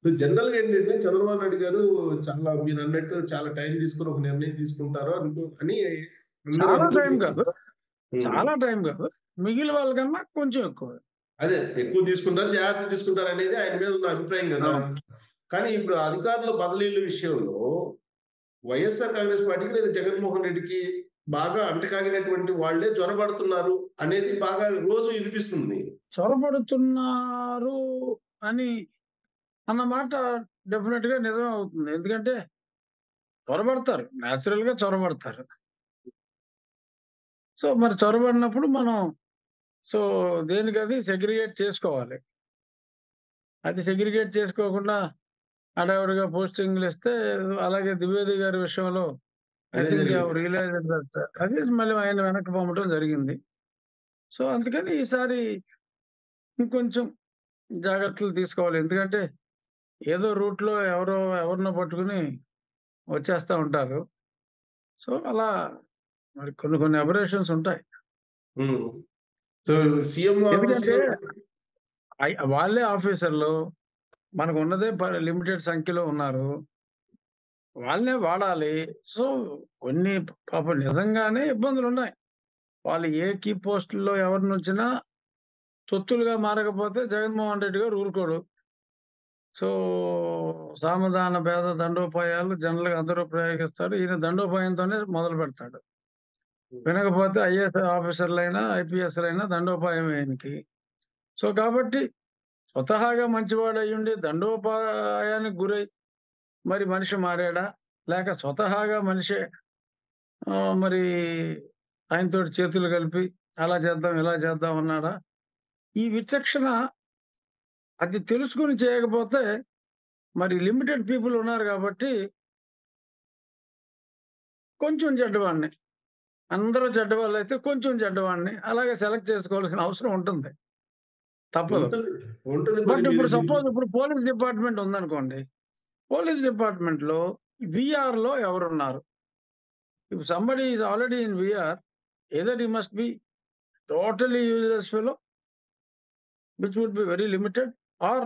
So జనరల్‌గా ఏంటంటే చంద్రబాబు నాయుడు గారు చాలా మీరన్నట్టు చాలా టైం తీసుకొని ఒక నిర్ణయం తీసుకుంటారు అని అందరూ చాలా టైం అనుకుంటున్నారు. కాదు. హ్మ్. చాలా టైం కాదు. మిగిలిన వాళ్ళకన్నా కొంచెం ఎక్కువ. అదే ఎక్కువ తీసుకుంటారు, జాగ్రత్తగా తీసుకుంటారనేది ఆయన మీద ఉన్న అభిప్రాయం గదా! అవును. కానీ ఇప్పుడు అధికారుల బదిలీల విషయంలో వైఎస్ఆర్ కాంగ్రెస్ పార్టీకి లేదా జగన్మోహన్ రెడ్డికి బాగా అంటకాగినటువంటి వాళ్ళే చొరబడుతున్నారు అనేది బాగా రోజు వినిపిస్తుంది. చొరబడుతున్నారు అని అన్న మాట డెఫినిట్‌గా నిజం అవుతుంది. ఎందుకంటే చొరబడతారు. నేచురల్‌గా చొరబడతారు. సో, మరి చొరబడినప్పుడు మనం సో, దేనికది సెగ్రిగేట్ చేసుకోవాలి. అది సెగ్రిగేట్ చేసుకోకుండా హడావిడిగా పోస్టింగ్‌లిస్తే అలాగే ద్వివేది గారి విషయంలో ఐ అదే థింక్ దే హావ్ జరిగింది. రియలైజ్డ్ దట్ అది మళ్ళీ ఆయన వెనక్కి పంపడం జరిగింది. సో, అందుకని ఈసారి ఇంకొంచెం జాగ్రత్తలు తీసుకోవాలి. ఎందుకంటే ఏదో రూట్‌లో ఎవరినో పట్టుకొని వచ్చేస్తా ఉంటారు. సో, అలా మరి కొన్ని కొన్ని అబరేషన్స్ ఉంటాయి. హ్మ్. సో, సీఎం ఎందుకంటే ఆఫీస్‌లో వాళ్ళే ఆఫీసర్‌లు. మనకున్నదే లిమిటెడ్ సంఖ్యలో ఉన్నారు. వాళ్ళనే వాడాలి. సో, కొన్ని పాపం నిజంగానే ఇబ్బందులున్నాయి. వాళ్ళు ఏ కీ పోస్టుల్లో ఎవరినుంచినా తొత్తులుగా మారకపోతే జగన్మోహన్ రెడ్డి గారు ఊరుకోడు. సో, సామధాన భేద దండోపాయాలు జనరల్‌గా అందరూ ప్రయోగిస్తారు. ఈయన దండోపాయంతోనే మొదలుపెడతాడు. వినకపోతే ఐఏఎస్ ఆఫీసర్‌లైనా, ఐపీఎస్‌లైనా దండోపాయమే ఆయనకి. సో, కాబట్టి స్వతహాగా మంచివాడయ్యుండి దండోపాయానికి గురై మరి మనిషి మారాడా? లేక స్వతహాగా మనిషే మరి ఆయనతోటి చేతులు కలిపి అలా చేద్దాం, ఇలా చేద్దాం అన్నాడా? ఈ విచక్షణ అది తెలుసుకొని చేయకపోతే మరి లిమిటెడ్ పీపుల్ ఉన్నారు గాబట్టి కొంచెం చెడ్డవాడిని. అందరూ చెడ్డవాళ్ళైతే కొంచెం చెడ్డవాడిని. అలాగే సెలెక్ట్ చేసుకోవాల్సిన అవసరం ఉంటుంది. తప్పదు. ఉంటది. ఉంటది మరి బట్ మీరు ఇప్పుడు సపోజ్ ఇప్పుడు పోలీస్ డిపార్ట్‌మెంట్ ఉందనుకోండి. పోలీస్ డిపార్ట్‌మెంట్‌లో వీఆర్‌లో ఎవరున్నారు? If somebody is already in VR either he must be totally useless fellow which would be very limited or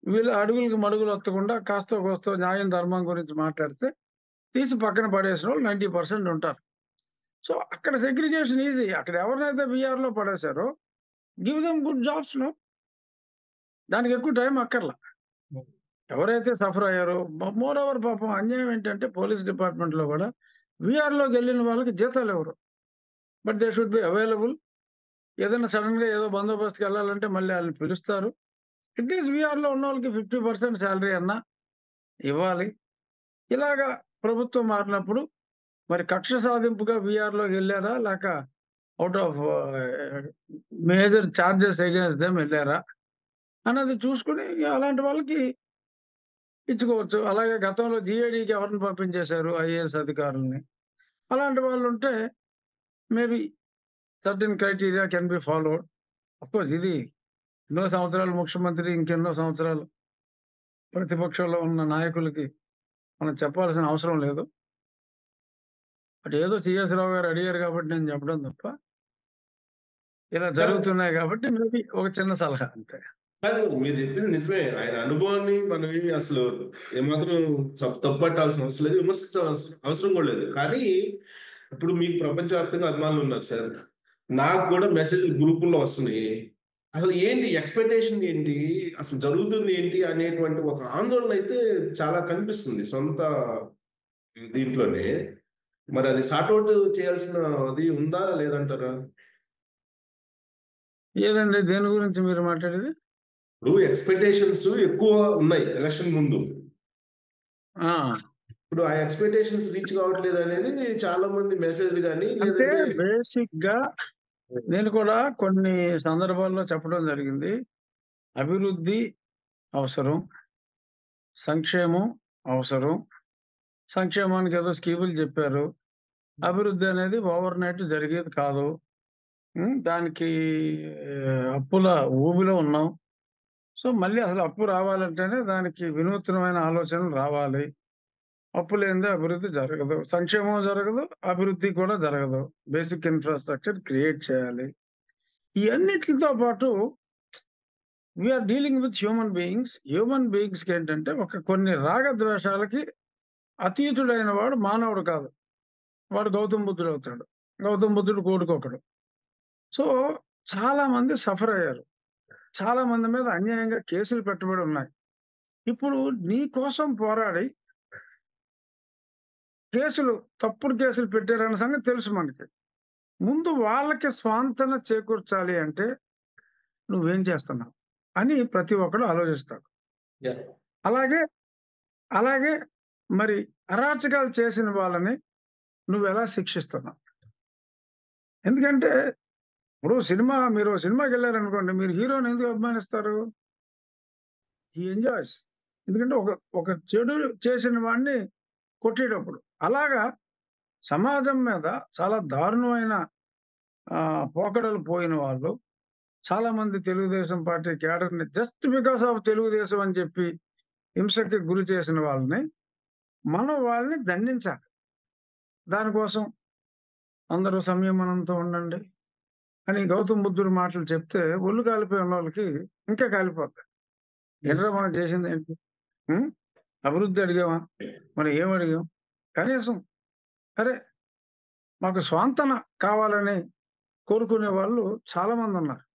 వీళ్ళు అడుగులకి మడుగులొత్తకుండా కాస్తో కూస్తో న్యాయం, ధర్మం గురించి మాట్లాడితే తీసి పక్కన పడేసినోళ్ళు 90% ఉంటారు. సో, అక్కడ సెగ్రిగేషన్ ఈజీ. అక్కడ ఎవరినైతే వీఆర్‌లో పడేసారో give them good jobs no. దానికి ఎక్కువ టైం అక్కర్ల. ఎవరైతే సఫర్ అయ్యారో మోర్ ఓవర్ పాపం అన్యాయం ఏంటంటే పోలీస్ డిపార్ట్‌మెంట్‌లో గూడా వీఆర్‌లోకెళ్ళిన వాళ్ళకి జీతాలివ్వరు. But they should be available. ఏదైనా సడెన్‌గా ఏదో బందోబస్తుకెళ్ళాలంటే మళ్ళీ ఆళ్ళని పిలుస్తారు. అట్‌లీస్ట్ వీఆర్‌లో ఉన్నోళ్ళకి 50% సాలరీ అన్నా ఇవ్వాలి. ఇలాగా ప్రభుత్వం మారినప్పుడు మరి కక్ష సాధింపుగా వీఆర్‌లోకెళ్లారా? లేక out of major charges against them ఎళ్లారా? అన్నది చూసుకొని అలాంటి వాళ్ళకి ఇచ్చుకోవచ్చు. అలాగే గతంలో జీఏడీకి ఎవరిని పంపించేశారు ఐఏఎస్ అధికారుల్ని. అలాంటి వాళ్ళుంటే maybe certain criteria can be followed. Of course ఇది ఎన్నో సంవత్సరాలు ముఖ్యమంత్రి, ఇంకెన్నో సంవత్సరాలు ప్రతిపక్షంలో ఉన్న నాయకులకి మనం చెప్పాల్సిన అవసరం లేదు. బట్ ఏదో సీఎస్ రావు గారు అడిగారు కాబట్టి నేను చెప్పడం తప్ప, ఇలా కాదు. జరుగుతున్నాయి కాబట్టి మేబీ ఒక చిన్న సలహా అంతే. కాదు. మీరు చెప్పింది నిజమే. ఆయన అనుభవాన్ని మనమేమి అసలు ఏమాత్రం తప్పుపట్టాల్సిన అవసరం లేదు. విమర్శించాల్సిన అవసరం కూడా లేదు. కానీ ఇప్పుడు మీకు ప్రపంచవ్యాప్తంగా అభిమానులున్నారు సార్. నాకు కూడా మెసేజ్‌లు గ్రూపుల్లో వస్తున్నాయి. అసలు ఏంటి ఎక్స్‌పెక్టేషన్ ఏంటి? అసలు జరుగుతుంది ఏంటి? అనేటువంటి ఒక ఆందోళన అయితే చాలా కనిపిస్తుంది. సొంత దీంట్లోనే. మరి అది సార్ట్ ఔట్ చేయాల్సిన అది ఉందా? లేదంటారా? ఏదండి దేని గురించి మీరు మాట్లాడేది? ఇప్పుడు ఎక్స్‌పెక్టేషన్స్ ఎక్కువ ఉన్నాయి ఎలక్షన్ ముందు. ఆ! ఇప్పుడు ఆ ఎక్స్‌పెక్టేషన్స్ రీచ్ కావట్లేదనేది చాలా మంది మెసేజ్‌లు గాని, అంటే లేదంటే బేసిక్‌గా నేను కూడా కొన్ని సందర్భాల్లో చెప్పడం జరిగింది. అభివృద్ధి అవసరం. సంక్షేమం అవసరం. సంక్షేమానికి ఏదో స్కీములు చెప్పారు. అభివృద్ధి అనేది ఓవర్‌నైట్ జరిగేది కాదు. దానికి అప్పుల ఊబిలో ఉన్నాం. సో, మళ్ళీ అసలు అప్పు రావాలంటేనే దానికి వినూత్నమైన ఆలోచనలు రావాలి. అప్పు లేనిదే అభివృద్ధి జరగదు. సంక్షేమం జరగదు. అభివృద్ధి కూడా జరగదు. బేసిక్ ఇన్‌ఫ్రాస్ట్రక్చర్ క్రియేట్ చేయాలి. ఈ అన్నిట్లితో పాటు we are dealing with human beings. హ్యూమన్ బీయింగ్స్‌కి ఏంటంటే కొన్ని రాగద్వేషాలకి అతీతుడైన వాడు మానవుడు కాదు. వాడు గౌతమ బుద్ధుడవుతాడు. గౌతమ బుద్ధుడు కొడుకొకడు. సో, చాలా మంది సఫర్ అయ్యారు. చాలా మంది మీద అన్యాయంగా కేసులు పెట్టబడి ఉన్నాయి. ఇప్పుడు నీ కోసం పోరాడి తప్పుడు కేసులు పెట్టారన్న సంగతి తెలుసు మనకి. ముందు వాళ్ళకి స్వాంతన చేకూర్చాలి అంటే నువ్వేం చేస్తున్నావు అని ప్రతి ఒక్కడు ఆలోచిస్తాడు. యాహ్! అలాగే, అలాగే మరి అరాచకాలు చేసిన వాళ్ళని నువ్వెలా శిక్షిస్తున్నావు? ఎందుకంటే ఇప్పుడు మీరు సినిమాకెళ్లారనుకోండి, మీరు హీరోని ఎందుకు అభిమానిస్తారు? హి ఎంజాయ్స్. ఎందుకంటే ఒక చెడు చేసిన వాడిని కొట్టేటప్పుడు. అలాగా సమాజం మీద చాలా దారుణమైన పోకడలు పోయిన వాళ్ళు చాలా మంది తెలుగుదేశం పార్టీ క్యాడర్‌ని జస్ట్ బికాస్ ఆఫ్ తెలుగుదేశం అని చెప్పి హింసకి గురి చేసిన వాళ్ళని దండించాలి. దానికోసం అందరూ సంయమనంతో ఉండండి అని గౌతమ్ బుద్ధుడి మాటలు చెప్తే ఒళ్ళు కాలిపోయి ఉన్నోళ్ళకి ఇంకా కాలిపోద్ది. యెస్. ఏంట్రా మనం చేసిందేంటి? హ్మ్. అభివృద్ధి అడిగామా? మనం ఏం అడిగాం? కనీసం అరే! మాకు స్వాంతన కావాలని కోరుకునే వాళ్ళు చాలా మందున్నారు.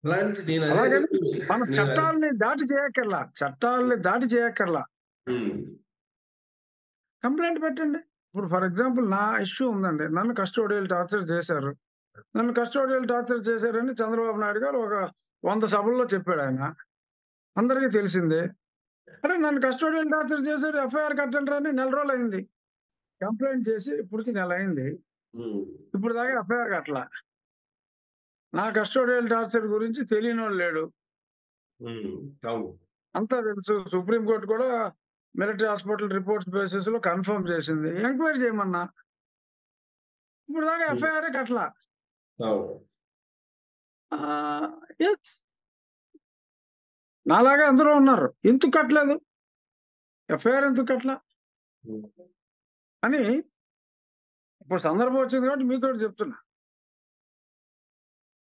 నేనదే అలాగని చెప్తున్నా. మన నేనదే చట్టాల్ని దాటి చేయక్కర్లా. హ్మ్. కంప్లెయింట్ పెట్టండి. ఇప్పుడు ఫర్ ఎగ్జాంపుల్ నా ఇష్యూ ఉందండి. నన్ను కస్టోడియల్ టార్చర్ చేశారు. నన్ను కస్టోడియల్ టార్చర్ చేశారని చంద్రబాబు నాయుడు గారు ఒక 100 సభల్లో చెప్పాడాయన. అందరికీ తెలిసిందే. అరే! నన్ను కస్టోడియల్ టార్చర్ చేశారు. ఎఫ్ఐఆర్ కట్టండిరా అని నెల రోజులయింది. కంప్లెయింట్ చేసి ఇప్పటికి నెలయింది. హ్మ్. ఇప్పటిదాకా ఎఫ్ఐఆర్ కట్టలా. నా కస్టోడియల్ టార్చర్ గురించి తెలియనోడు లేడు. హ్మ్. అవును. అంతా తెలుసు. సుప్రీం కోర్ట్ కూడా మిలిటరీ హాస్పిటల్ రిపోర్ట్స్ బేసిస్‌లో కన్ఫర్మ్ చేసింది. ఎంక్వైరీ చేయమన్నా. ఇప్పటిదాకా హ్మ్. ఎఫ్ఐఆరే కట్టలా. అవును. ఆహ్, యెస్. నాలాగా అందరూ ఉన్నారు. ఎందుకు కట్టలేదు? ఎఫ్ఐఆర్ ఎందుకు కట్టలా? హ్మ్. అని ఇప్పుడు సందర్భం వచ్చింది కాబట్టి మీతోటి చెప్తున్నా.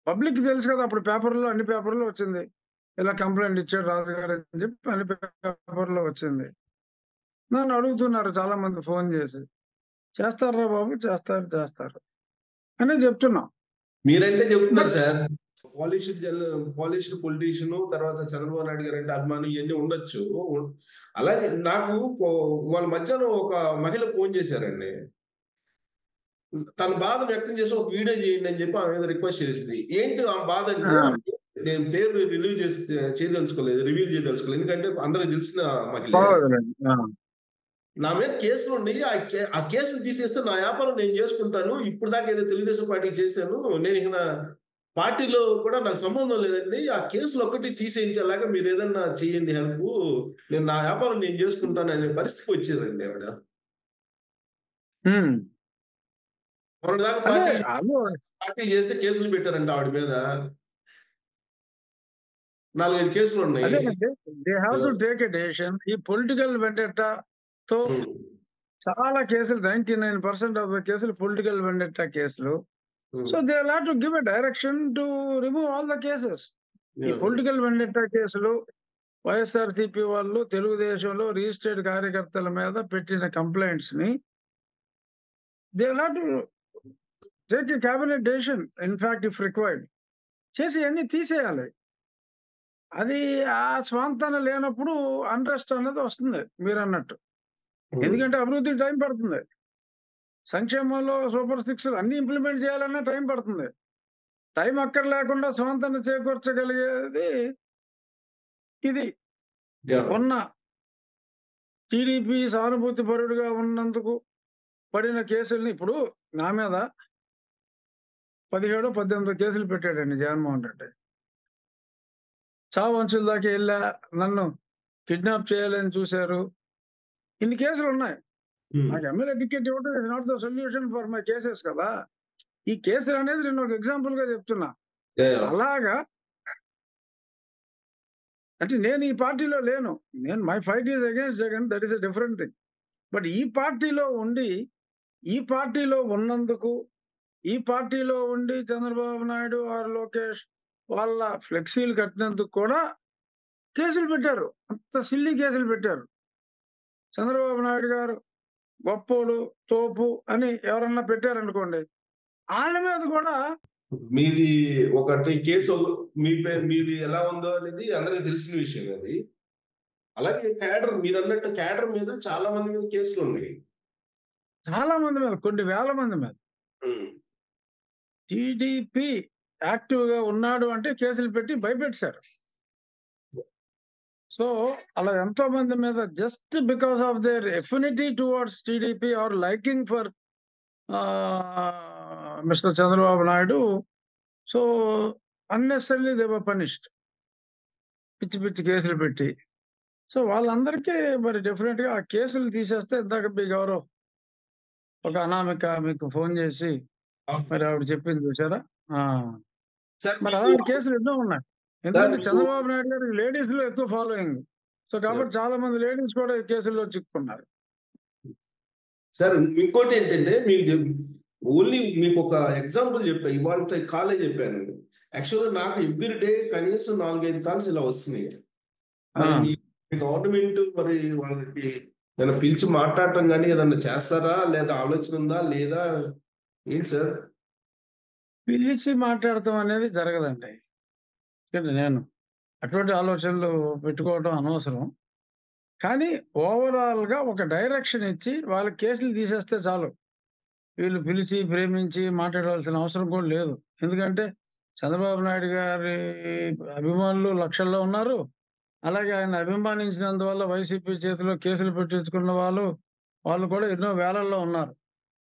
పబ్లిక్‌కి తెలుసు కదా! అప్పుడు అన్ని పేపర్‌లో వచ్చింది. ఇలా కంప్లెయింట్ ఇచ్చాడు రాజుగారు అని చెప్పి అన్ని పేపర్‌లో వచ్చింది. నన్ను అడుగుతున్నారు చాలా మంది ఫోను చేసి. చేస్తారురా బాబు చేస్తారు అనే చెప్తున్నాం. మీరంటే చెప్తున్నారు బట్ సార్. పాలిష్డ్ పొలిటీషియను తర్వాత చంద్రబాబు నాయుడు గారంటే అభిమానం ఇయన్నీ ఉండొచ్చు. అలాగే నాకు ఇవాళ మధ్యాహ్నం ఒక మహిళ ఫోను చేశారండి. తన బాధ వ్యక్తం చేసి ఒక వీడియో చేయండి అని చెప్పి ఆమె మీద రిక్వెస్ట్ చేసింది. ఏంటి ఆమె బాధ అంటే ఆ! నేను పేరు రివీల్ చేయదలుచుకోలేదు. ఎందుకంటే అందరికి తెలిసిన మహిళే. పర్వాలేదండి. ఆ! నా మీద కేసులుండి ఆ కేసులు తీసేస్తే నా వ్యాపారం నేను చేసుకుంటాను. ఇప్పటిదాకా ఏదో తెలుగుదేశం పార్టీకి చేశాను. నేనిక పార్టీలో కూడా నాకు సంబంధం లేదండి. ఆ కేసులొక్కటి తీసేయించేలాగా మీరేదన్నా చేయండి హెల్పు. నా వ్యాపారం నేను చేసుకుంటాననే పరిస్థితికి వచ్చారండి ఆవిడ. హ్మ్. మొన్నటిదాకా అదే ఆళ్ళు పార్టీ చేస్తే కేసులు పెట్టారంట ఆవిడ మీద. 4, 5 కేసులున్నాయి. అదేనండి. They have to ah, take a decision. ఈ పొలిటికల్ వెండెట్టాతో హ్మ్. చాలా కేసులు 99% ఆఫ్ ద కేసులు పొలిటికల్ వెండెట్టా కేసులు. Hmm. So, they will have to give a direction to remove all the cases. ఈ యాహ్! పొలిటికల్ వెండెట్టా కేసులు వైఎస్ఆర్‌సీపీ వాళ్ళు తెలుగుదేశంలో రిజిస్టర్డ్ కార్యకర్తల మీద పెట్టిన కంప్లెయింట్స్‌ని they will have to take a cabinet decision in fact if required. చేసి ఇయన్నీ తీసేయాలి. అది ఆ స్వాంతన లేనప్పుడు అన్‌రెస్ట్ అన్నది వస్తుంది మీరన్నట్టు. హ్మ్. ఎందుకంటే అభివృద్ధికి టైం పడుతుంది. సంక్షేమంలో సూపర్ సిక్స్‌లు అన్నీ ఇంప్లిమెంట్ చేయాలన్నా టైం పడుతుంది. టైం అక్కర్లేకుండా స్వాంతన చేకూర్చగలిగేది ఇది. యాహ్! ఉన్న టీడీపీ సానుభూతి పరుడుగా ఉన్నందుకు పడిన కేసుల్ని ఇప్పుడు నా మీద 17, 18 కేసులు పెట్టాడండి జగన్మోహన్ రెడ్డి. చావు అంచుల దాకా నన్ను కిడ్నాప్ చేయాలని చూసారు. ఇన్ని కేసులున్నాయి. హ్మ్. నాకు ఎమ్మెల్యే టికెట్ ఇవ్వడం is not the solution for my cases కదా! ఈ కేసులనేది నేను ఒక ఎగ్జాంపుల్‌గా చెప్తున్నా. యాహ్! అలాగా అంటే నేను ఈ పార్టీలో లేను. My fight is against Jagan that is a different thing. But ఈ పార్టీలో ఉండి, ఈ పార్టీలో ఉన్నందుకు, ఈ పార్టీలో ఉండి చంద్రబాబు నాయుడు ఆర్ లోకేష్ వాళ్ళ ఫ్లెక్సీలు కట్టినందుకు కూడా కేసులు పెట్టారు. అంత సిల్లీ కేసులు పెట్టారు. చంద్రబాబు నాయుడు గారు గొప్పోడు, తోపు అని ఎవరన్నా పెట్టారనుకోండి, ఆళ్ళ మీద కూడా మీది ఒకటి కేసు మీ పేరు మీది ఎలా ఉందో అనేది అందరికి తెలిసిన విషయం అది. అలాగే క్యాడర్ మీరన్నట్టు క్యాడర్ మీద చాలా మంది మీద కేసులున్నాయి. చాలా మంది మీద, కొన్ని వేల మంది మీద. హ్మ్. టీడీపీ యాక్టివ్‌గా ఉన్నాడు అంటే కేసులు పెట్టి భయపెట్టేశారు. సో, అలా ఎంతో మంది మీద just because of their affinity towards TDP or liking for mister Chandrababu Naidu. So, unnecessarily they were punished. పిచ్చి పిచ్చి కేసులు పెట్టి. సో, వాళ్ళందరికీ మరి డెఫినిట్‌గా ఆ కేసులు తీసేస్తే ఇందాక మీకెవరో ఒక అనామిక మీకు ఫోను చేసి అవును. మరి ఆవిడ చెప్పింది చూసారా? ఆ! సార్ మరి మీకు అలాంటి కేసులు ఎన్నో ఉన్నాయి. సార్ ఎందుకంటే మీకు చంద్రబాబు నాయుడు గారికి లేడీస్‌లో ఎక్కువ ఫాలోయింగ్. సో, కాబట్టి చాలా మంది లేడీస్ కూడా ఈ కేసుల్లో చిక్కుకున్నారు. సార్ ఇంకోటేంటంటే మీకు ఓన్లీ మీకొక ఎగ్జాంపుల్ చెప్పా. ఇవాల్టి కాలే చెప్పాను. యాక్చువల్‌గా నాకు ఎవ్రీ డే కనీసం 4, 5 కాల్స్ ఇలా వస్తున్నాయి. ఆ! మరి మీ గవర్నమెంట్ మరి వాళ్ళకి ఏమైనా పిలిచి మాట్లాడటం గాని ఏదన్నా చేస్తారా? లేదా ఆలోచన ఉందా? లేదా? ఏంటి సార్? పిలిచి మాట్లాడటం అనేది జరగదండి. ఎందుకంటే నేను అటువంటి ఆలోచనలు పెట్టుకోవడం అనవసరం. కానీ ఓవరాల్‌గా ఒక డైరెక్షన్ ఇచ్చి వాళ్ళకి కేసులు తీసేస్తే చాలు. వీళ్ళు పిలిచి, ప్రేమించి మాట్లాడవలసిన అవసరం కూడా లేదు. ఎందుకంటే చంద్రబాబు నాయుడు గారి అభిమానులు లక్షల్లో ఉన్నారు. అలాగే ఆయన అభిమానించినందువల్ల వైసీపీ చేతిలో కేసులు పెట్టించుకున్న వాళ్ళు కూడా ఎన్నో వేలల్లో ఉన్నారు.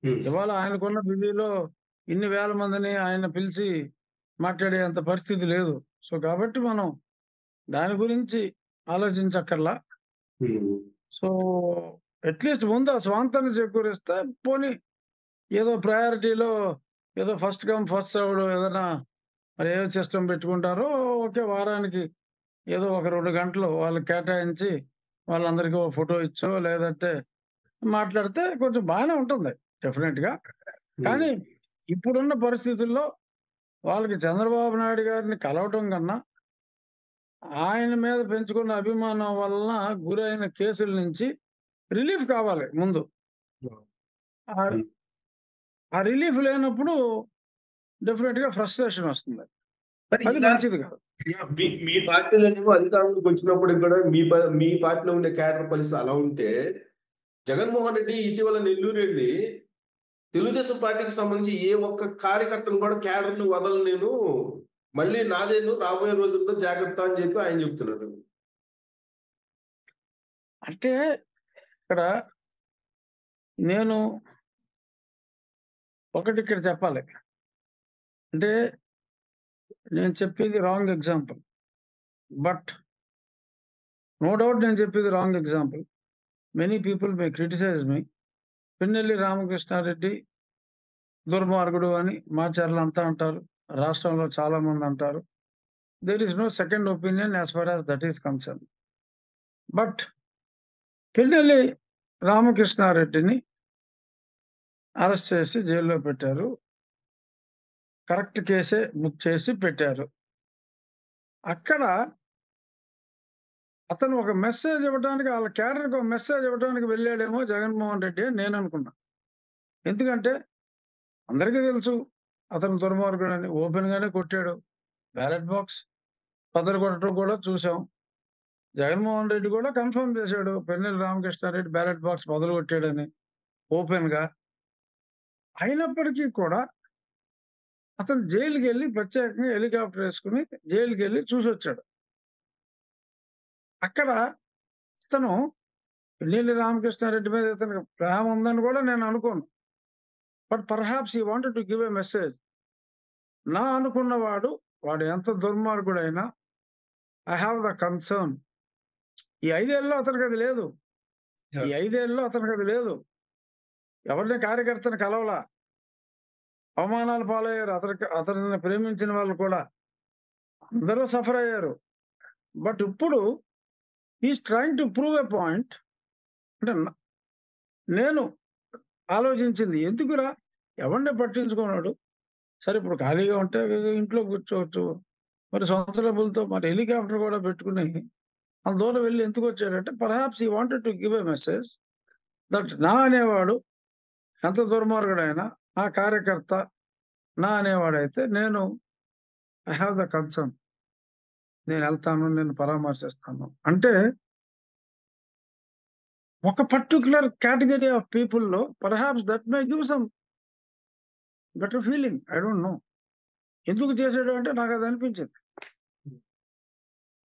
హ్మ్. ఇవాళ ఆయనకున్న బిజీలో ఇన్ని వేల మందిని ఆయన పిలిచి మాట్లాడేంత పరిస్థితి లేదు. సో, కాబట్టి మనం దాని గురించి ఆలోచించక్కర్లా. హ్మ్. సో, అట్‌లీస్ట్ ముందు ఆ స్వాంతాన్ని చేకూరిస్తే పోనీ ఏదో ప్రయారిటీలో ఏదో ఫస్ట్ కమ్ ఫస్ట్ సర్వ్‌డ్ ఏదైనా మరి ఏ సిస్టమ్ పెట్టుకుంటారో ఓకే. వారానికి ఏదో ఒక 2 గంటలు వాళ్ళకి కేటాయించి వాళ్ళందరికీ ఓ ఫోటో ఇచ్చో లేదంటే మాట్లాడితే కొంచెం బానే ఉంటుంది డెఫినిట్‌గా. హ్మ్. కానీ ఇప్పుడున్న పరిస్థితుల్లో వాళ్ళకి చంద్రబాబు నాయుడు గారిని కలవటం కన్నా, ఆయన మీద పెంచుకున్న అభిమానం వలన గురైన కేసుల నుంచి రిలీఫ్ కావాలి ముందు. ఆ హ్మ్. ఆ రిలీఫ్ లేనప్పుడు డెఫినిట్‌గా ఫ్రస్ట్రేషన్ వస్తుంది. మరి అది ఇలా మంచిది కాదు. మీ మీ పార్టీలోనేమో అధికారంలోకి వచ్చినప్పటికి కూడా మీ పార్టీలో ఉండే క్యాడర్ పరిస్థితి అలా ఉంటే, జగన్మోహన్ రెడ్డి ఇటీవల నెల్లూరు ఎళ్లి తెలుగుదేశం పార్టీకి సంబంధించి ఏ ఒక్క కార్యకర్తను కూడా క్యాడర్‌ని వదలను నేను. మళ్ళీ నాదేను రాబోయే రోజుల్లో జాగ్రత్త అని చెప్పి ఆయన చెప్తున్నారు. అంటే ఇక్కడ నేను ఒకటి ఇక్కడ చెప్పాలి. అంటే నేను చెప్పేది wrong example. But no doubt నేను చెప్పేది wrong example. Many people may criticise me. Pinnelli Ramakrishna Reddy దుర్మార్గుడు అని మాచర్లంతా అంటారు. రాష్ట్రంలో చాలా మంది అంటారు. There is no second opinion as far as that is concerned. But Pinnelli రామకృష్ణారెడ్డిని అరెస్ట్ చేసి జైల్‌లో పెట్టారు. కరెక్ట్ కేసే బుక్ చేసి పెట్టారు. అక్కడ అతను ఒక మెసేజ్ ఇవ్వటానికి ఆళ్ళ క్యాడర్‌కి ఒక మెసేజ్ ఇవ్వటానికి వెళ్ళాడేమో జగన్మోహన్ రెడ్డి అని నేననుకున్నా. ఎందుకంటే అందరికీ తెలుసు అతను దుర్మార్గుడని. ఓపెన్‌గానే కొట్టాడు. బ్యాలెట్ బాక్స్ బద్దలు కూడా చూసాం. జగన్మోహన్ రెడ్డి కూడా కన్ఫర్మ్ చేశాడు. పిన్నెల్లి రామకృష్ణారెడ్డి బ్యాలెట్ బాక్స్ బదలగొట్టాడని ఓపెన్‌గా. అయినప్పటికీ కూడా అతను జైలుకెళ్ళి ప్రత్యేకంగా హెలికాప్టర్ యేసుకొని జైలుకెళ్ళి చూసొచ్చాడు. అక్కడ ఇతను పిన్నెల్లి రామకృష్ణారెడ్డి మీద ఇతనికి ప్రేమ ఉందని కూడా నేను అనుకోను. But perhaps he wanted to give a message. నా అనుకున్నవాడు వాడు ఎంత దుర్మార్గుడైనా ఐ హావ్ ద కన్సర్న్. ఈ 5 ఏళ్లలో అతనికది లేదు. ఈ యాహ్! 5 ఏళ్లలో అతనికది లేదు. ఎవరిని కార్యకర్తని కలవలా. అవమానాల పాలయ్యారు. అతనిని ప్రేమించిన వాళ్ళు కూడా. అందరూ సఫర్ అయ్యారు. బట్ ఇప్పుడు he is trying to prove a point. అంటే నేను ఆలోచించింది ఎందుకురా ఎవరిని పట్టించుకోనోడు. సరే ఇప్పుడు ఖాళీగా ఉంటే ఇంట్లో కూర్చోవచ్చు. మరి సొంత డబ్బులతో మరి హెలికాప్టర్ కూడా పెట్టుకొని అంత దూరం వెళ్లి ఎందుకొచ్చాడంటే perhaps he wanted to give a message that నా అనేవాడు ఎంత దుర్మార్గుడైనా, నా కార్యకర్త నా అనేవాడైతే నేను ఐ హావ్ ద కన్సర్న్. నేనెళ్తాను, నేను పరామర్శిస్తాను. అంటే ఒక పర్టిక్యులర్ కేటగరీ ఆఫ్ పీపుల్‌లో perhaps that may give some better feeling. I don't know. ఎందుకు చేసాడు అంటే నాకది అనిపించింది.